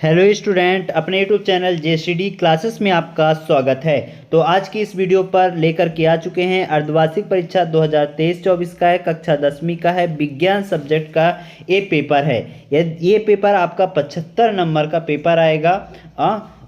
Hello student, अपने YouTube channel जेसीडी classes में आपका स्वागत है। तो आज की इस वीडियो पर लेकर के आ चुके हैं अर्धवार्षिक परीक्षा 2023-24 का है, कक्षा 10वीं का है, विज्ञान सब्जेक्ट का ये पेपर है। ये पेपर आपका 75 नंबर का पेपर आएगा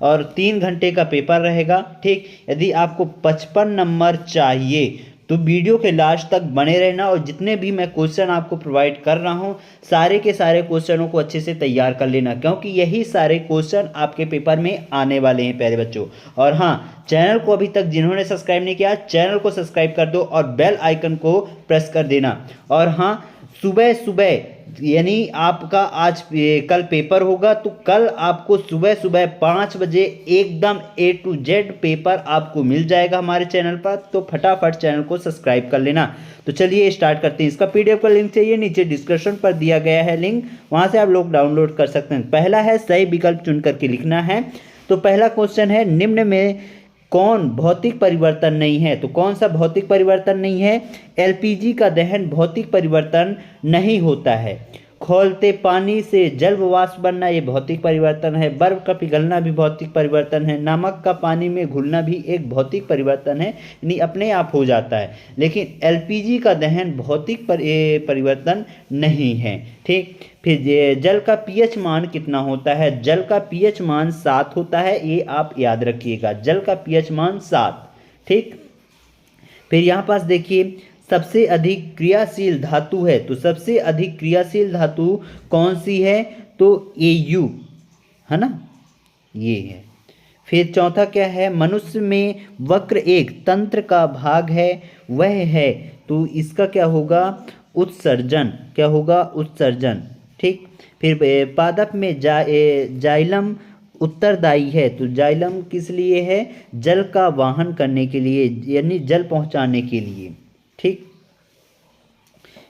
और 3 घंटे का पेपर रहेगा। ठीक, यदि आपको 55 नंबर चाहिए तो वीडियो के लास्ट तक बने रहना और जितने भी मैं क्वेश्चन आपको प्रोवाइड कर रहा हूँ सारे के सारे क्वेश्चनों को अच्छे से तैयार कर लेना, क्योंकि यही सारे क्वेश्चन आपके पेपर में आने वाले हैं प्यारे बच्चों। और हाँ, चैनल को अभी तक जिन्होंने सब्सक्राइब नहीं किया चैनल को सब्सक्राइब कर दो और बेल आइकन को प्रेस कर देना। और हाँ, सुबह सुबह यानी आपका आज कल पेपर होगा तो कल आपको सुबह सुबह 5 बजे एकदम A to Z पेपर आपको मिल जाएगा हमारे चैनल पर। तो फटाफट चैनल को सब्सक्राइब कर लेना। तो चलिए स्टार्ट करते हैं। इसका PDF का लिंक चाहिए, नीचे डिस्क्रिप्शन पर दिया गया है लिंक, वहां से आप लोग डाउनलोड कर सकते हैं। पहला है सही विकल्प चुन करके लिखना है। तो पहला क्वेश्चन है, निम्न में कौन भौतिक परिवर्तन नहीं है? तो कौन सा भौतिक परिवर्तन नहीं है? LPG का दहन भौतिक परिवर्तन नहीं होता है। खौलते पानी से जल वाष्प बनना ये भौतिक परिवर्तन है। बर्फ का पिघलना भी भौतिक परिवर्तन है। नमक का पानी में घुलना भी एक भौतिक परिवर्तन है, यानी अपने आप हो जाता है। लेकिन LPG का दहन भौतिक परिवर्तन नहीं है। ठीक, फिर जल का pH मान कितना होता है? जल का pH मान 7 होता है, ये आप याद रखिएगा। जल का pH मान 7। ठीक, फिर यहाँ पास देखिए, सबसे अधिक क्रियाशील धातु है। तो सबसे अधिक क्रियाशील धातु कौन सी है? तो Au है ना, ये है। फिर चौथा क्या है? मनुष्य में वक्र एक तंत्र का भाग है, वह है। तो इसका क्या होगा? उत्सर्जन। क्या होगा? उत्सर्जन। ठीक, फिर पादप में जाइलम उत्तरदायी है। तो जाइलम किस लिए है? जल का वाहन करने के लिए, यानी जल पहुंचाने के लिए। ठीक,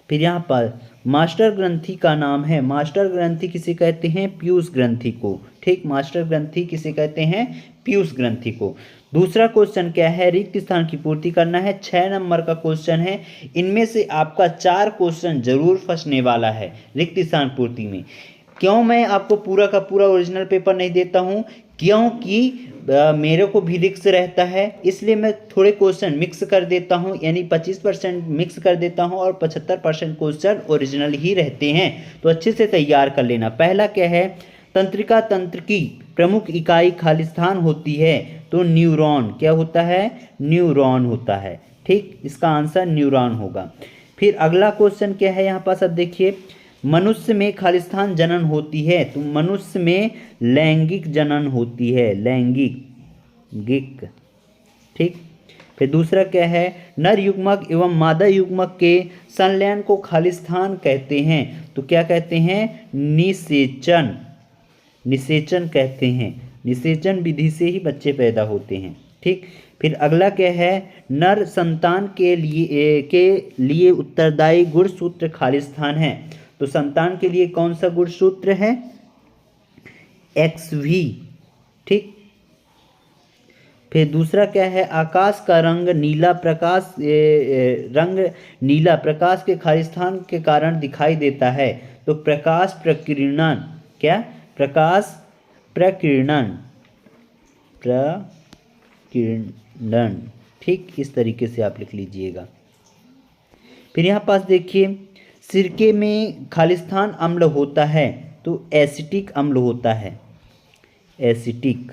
फिर यहाँ पर मास्टर ग्रंथि का नाम है। मास्टर ग्रंथि किसे कहते हैं? पीयूष ग्रंथि को। ठीक, मास्टर ग्रंथि किसे कहते हैं? पीयूष ग्रंथि को। दूसरा क्वेश्चन क्या है? रिक्त स्थान की पूर्ति करना है। 6 नंबर का क्वेश्चन है। इनमें से आपका 4 क्वेश्चन जरूर फंसने वाला है रिक्त स्थान पूर्ति में। क्यों मैं आपको पूरा का पूरा ओरिजिनल पेपर नहीं देता हूँ? क्योंकि मेरे को भी रिस्क रहता है, इसलिए मैं थोड़े क्वेश्चन मिक्स कर देता हूँ, यानी 25% मिक्स कर देता हूँ और 75% क्वेश्चन ओरिजिनल ही रहते हैं। तो अच्छे से तैयार कर लेना। पहला क्या है? तंत्रिका तंत्र की प्रमुख इकाई खालिस्तान होती है। तो न्यूरॉन। क्या होता है? न्यूरॉन होता है। ठीक, इसका आंसर न्यूरॉन होगा। फिर अगला क्वेश्चन क्या है यहाँ पास? अब देखिए, मनुष्य में खालिस्तान जनन होती है। तो मनुष्य में लैंगिक जनन होती है, लैंगिक। ठीक, फिर दूसरा क्या है? नर युग्मक एवं मादा युग्मक के संलयन को खालिस्तान कहते हैं। तो क्या कहते हैं? निषेचन। निषेचन कहते हैं। निषेचन विधि से ही बच्चे पैदा होते हैं। ठीक, फिर अगला क्या है? नर संतान के लिए उत्तरदायी गुणसूत्र खालिस्तान है। तो संतान के लिए कौन सा गुणसूत्र है? XV। ठीक, फिर दूसरा क्या है? आकाश का रंग नीला, रंग नीला प्रकाश के खालिस्तान के कारण दिखाई देता है। तो प्रकाश प्रकीर्णन। क्या? प्रकाश प्रकीर्णन। ठीक, इस तरीके से आप लिख लीजिएगा। फिर यहाँ पास देखिए, सिरके में खालिस्तान अम्ल होता है। तो एसिटिक अम्ल होता है, एसिटिक।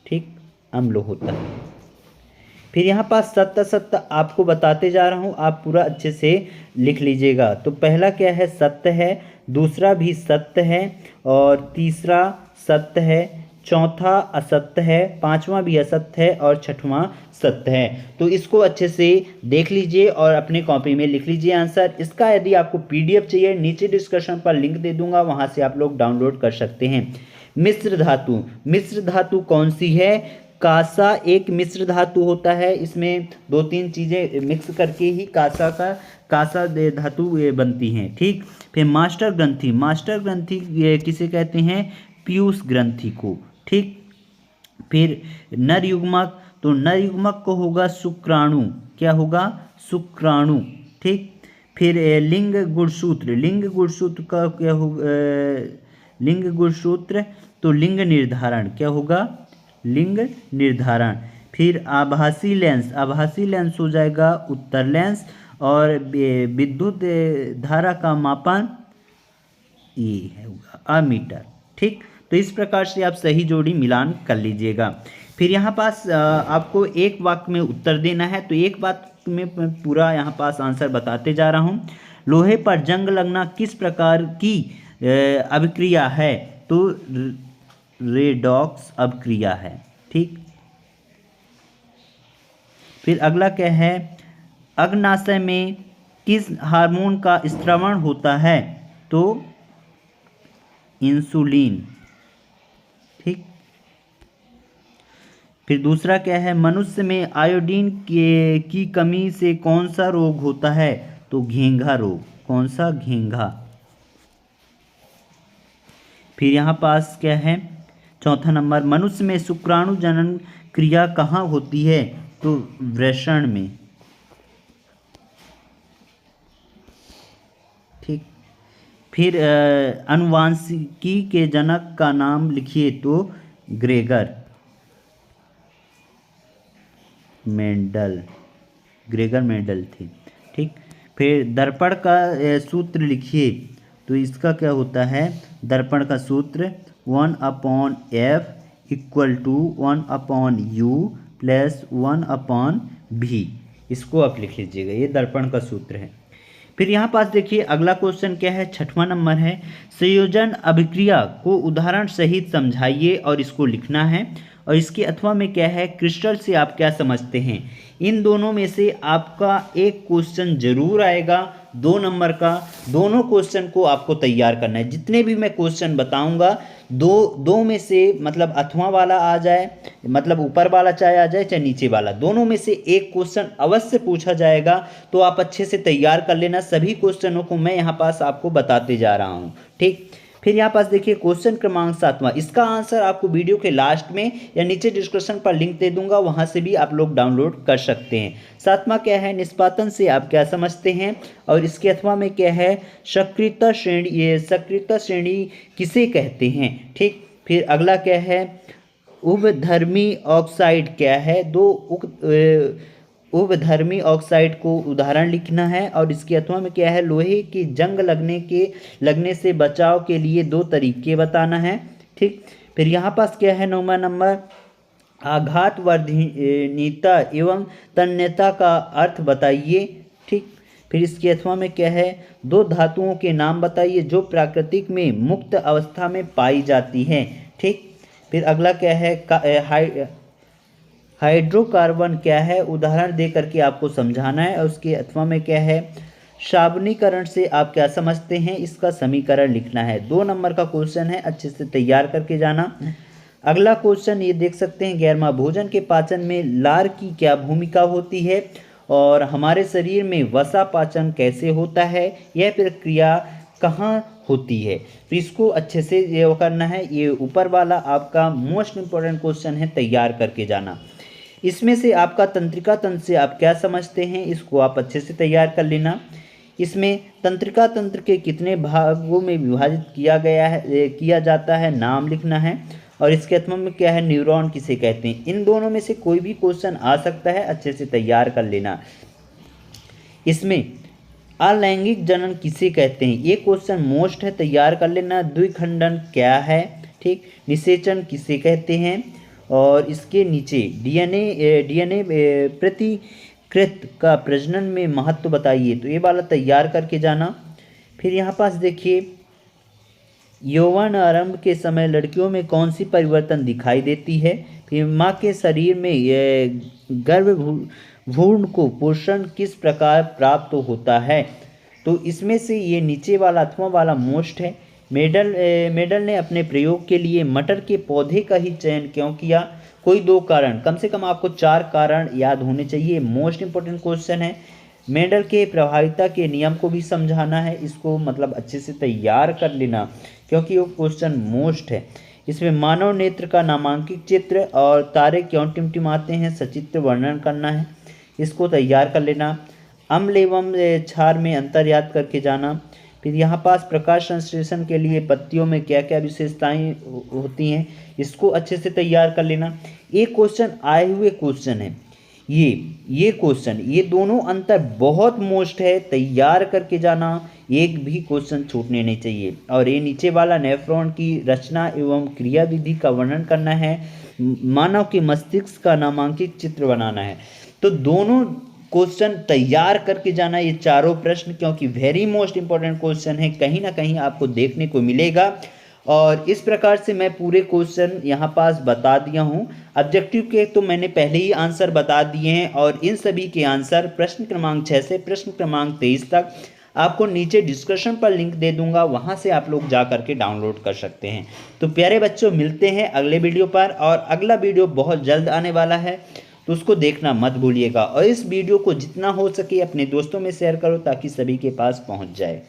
ठीक, अम्ल होता है। फिर यहाँ पास सत्य सत्य आपको बताते जा रहा हूँ, आप पूरा अच्छे से लिख लीजिएगा। तो पहला क्या है? सत्य है। दूसरा भी सत्य है और तीसरा सत्य है। चौथा असत्य है। पांचवा भी असत्य है और छठवां सत्य है। तो इसको अच्छे से देख लीजिए और अपने कॉपी में लिख लीजिए आंसर। इसका यदि आपको PDF चाहिए, नीचे डिस्क्रिप्शन पर लिंक दे दूंगा, वहां से आप लोग डाउनलोड कर सकते हैं। मिश्र धातु। मिश्र धातु कौन सी है? कांसा एक मिश्र धातु होता है। इसमें 2-3 चीजें मिक्स करके ही कांसा धातु बनती हैं। ठीक, फिर मास्टर ग्रंथि। मास्टर ग्रंथि किसे कहते हैं? पीयूष ग्रंथि को। ठीक, फिर नर युग्मक। तो नर युग्मक को होगा शुक्राणु। क्या होगा? शुक्राणु। ठीक, फिर लिंग गुणसूत्र। लिंग गुणसूत्र का क्या होगा? लिंग गुणसूत्र, तो लिंग निर्धारण क्या होगा, लिंग निर्धारण। फिर आभासी लेंस हो जाएगा उत्तर लेंस, और विद्युत धारा का मापन ये होगा अमीटर। ठीक, तो इस प्रकार से आप सही जोड़ी मिलान कर लीजिएगा। फिर यहाँ पास आपको एक वाक्य में उत्तर देना है, तो एक वाक्य में पूरा यहाँ पास आंसर बताते जा रहा हूँ। लोहे पर जंग लगना किस प्रकार की अभिक्रिया है, तो रेडॉक्स अभिक्रिया है। ठीक, फिर अगला क्या है, अग्नाशय में किस हार्मोन का स्रावण होता है, तो इंसुलिन। ठीक, फिर दूसरा क्या है, मनुष्य में आयोडीन की कमी से कौन सा रोग होता है, तो घेंघा रोग। कौन सा, घेंघा। फिर यहाँ पास क्या है, चौथा नंबर, मनुष्य में शुक्राणु जनन क्रिया कहाँ होती है, तो वृषण में। ठीक, फिर अनुवांशिकी के जनक का नाम लिखिए, तो ग्रेगर मेंडल थे। ठीक, फिर दर्पण का सूत्र लिखिए, तो इसका क्या होता है, दर्पण का सूत्र 1/f = 1/u + 1/v। इसको आप लिख लीजिएगा, ये दर्पण का सूत्र है। फिर यहाँ पास देखिए अगला क्वेश्चन क्या है, 6वां नंबर है, संयोजन अभिक्रिया को उदाहरण सहित समझाइए और इसको लिखना है। और इसके अथवा में क्या है, क्रिस्टल से आप क्या समझते हैं। इन दोनों में से आपका एक क्वेश्चन जरूर आएगा 2 नंबर का। दोनों क्वेश्चन को आपको तैयार करना है। जितने भी मैं क्वेश्चन बताऊंगा, दो में से मतलब अथवा वाला आ जाए, मतलब ऊपर वाला चाहे आ जाए चाहे नीचे वाला, दोनों में से एक क्वेश्चन अवश्य पूछा जाएगा। तो आप अच्छे से तैयार कर लेना। सभी क्वेश्चनों को मैं यहाँ पास आपको बताते जा रहा हूँ। ठीक, फिर यहाँ पास देखिए क्वेश्चन क्रमांक 7वां। इसका आंसर आपको वीडियो के लास्ट में या नीचे डिस्क्रिप्शन पर लिंक दे दूंगा, वहां से भी आप लोग डाउनलोड कर सकते हैं। 7वां क्या है, निष्पादन से आप क्या समझते हैं। और इसके अथवा में क्या है, सक्रियता श्रेणी, ये सक्रियता श्रेणी किसे कहते हैं। ठीक, फिर अगला क्या है, उभधर्मी ऑक्साइड क्या है, उभधर्मी ऑक्साइड को उदाहरण लिखना है। और इसके अथवा में क्या है, लोहे की जंग लगने से बचाव के लिए 2 तरीके बताना है। ठीक, फिर यहाँ पास क्या है, 9वां नंबर, आघातवर्धनीयता एवं तन्यता का अर्थ बताइए। ठीक, फिर इसके अथवा में क्या है, 2 धातुओं के नाम बताइए जो प्राकृतिक में मुक्त अवस्था में पाई जाती हैं। ठीक, फिर अगला क्या है, हाइड्रोकार्बन क्या है, उदाहरण दे करके आपको समझाना है। और उसके अथवा में क्या है, साबुनीकरण से आप क्या समझते हैं, इसका समीकरण लिखना है। 2 नंबर का क्वेश्चन है, अच्छे से तैयार करके जाना। अगला क्वेश्चन ये देख सकते हैं, 11वां, भोजन के पाचन में लार की क्या भूमिका होती है और हमारे शरीर में वसा पाचन कैसे होता है, यह प्रक्रिया कहाँ होती है। तो इसको अच्छे से ये करना है। ये ऊपर वाला आपका मोस्ट इंपॉर्टेंट क्वेश्चन है, तैयार करके जाना। इसमें से आपका तंत्रिका तंत्र से आप क्या समझते हैं, इसको आप अच्छे से तैयार कर लेना। इसमें तंत्रिका तंत्र के कितने भागों में विभाजित किया जाता है, नाम लिखना है। और इसके अथवा में क्या है, न्यूरॉन किसे कहते हैं। इन दोनों में से कोई भी क्वेश्चन आ सकता है, अच्छे से तैयार कर लेना। इसमें अलैंगिक जनन किसे कहते हैं, ये क्वेश्चन मोस्ट है, तैयार कर लेना। द्विखंडन क्या है, ठीक, निषेचन किसे कहते हैं। और इसके नीचे डीएनए प्रतिकृत का प्रजनन में महत्व बताइए, तो ये वाला तैयार करके जाना। फिर यहाँ पास देखिए, यौवन आरंभ के समय लड़कियों में कौन सी परिवर्तन दिखाई देती है। फिर माँ के शरीर में गर्भभ्रूण को पोषण किस प्रकार प्राप्त होता है। तो इसमें से ये नीचे वाला अथवा वाला मोस्ट है। मेडल ने अपने प्रयोग के लिए मटर के पौधे का ही चयन क्यों किया। कोई 2 कारण, कम से कम आपको 4 कारण याद होने चाहिए। मोस्ट इंपॉर्टेंट क्वेश्चन है। मेडल के प्रभाविता के नियम को भी समझाना है, इसको मतलब अच्छे से तैयार कर लेना क्योंकि वो क्वेश्चन मोस्ट है। इसमें मानव नेत्र का नामांकित चित्र और तारे क्यों टिमटिमाते हैं, सचित्र वर्णन करना है, इसको तैयार कर लेना। अम्ल एवं क्षार में अंतर याद करके जाना। फिर यहाँ पास प्रकाश संश्लेषण के लिए पत्तियों में क्या क्या विशेषताएं होती हैं, इसको अच्छे से तैयार कर लेना। एक क्वेश्चन आए हुए क्वेश्चन है, ये क्वेश्चन, ये दोनों अंतर बहुत मोस्ट है, तैयार करके जाना, एक भी क्वेश्चन छूटने नहीं चाहिए। और ये नीचे वाला नेफ्रॉन की रचना एवं क्रियाविधि का वर्णन करना है, मानव के मस्तिष्क का नामांकित चित्र बनाना है। तो दोनों क्वेश्चन तैयार करके जाना, ये चारों प्रश्न, क्योंकि वेरी मोस्ट इंपॉर्टेंट क्वेश्चन है, कहीं ना कहीं आपको देखने को मिलेगा। और इस प्रकार से मैं पूरे क्वेश्चन यहाँ पास बता दिया हूँ। ऑब्जेक्टिव के तो मैंने पहले ही आंसर बता दिए हैं, और इन सभी के आंसर प्रश्न क्रमांक 6 से प्रश्न क्रमांक 23 तक आपको नीचे डिस्क्रिप्शन पर लिंक दे दूंगा, वहाँ से आप लोग जा करके डाउनलोड कर सकते हैं। तो प्यारे बच्चों, मिलते हैं अगले वीडियो पर, और अगला वीडियो बहुत जल्द आने वाला है, तो उसको देखना मत भूलिएगा। और इस वीडियो को जितना हो सके अपने दोस्तों में शेयर करो, ताकि सभी के पास पहुँच जाए।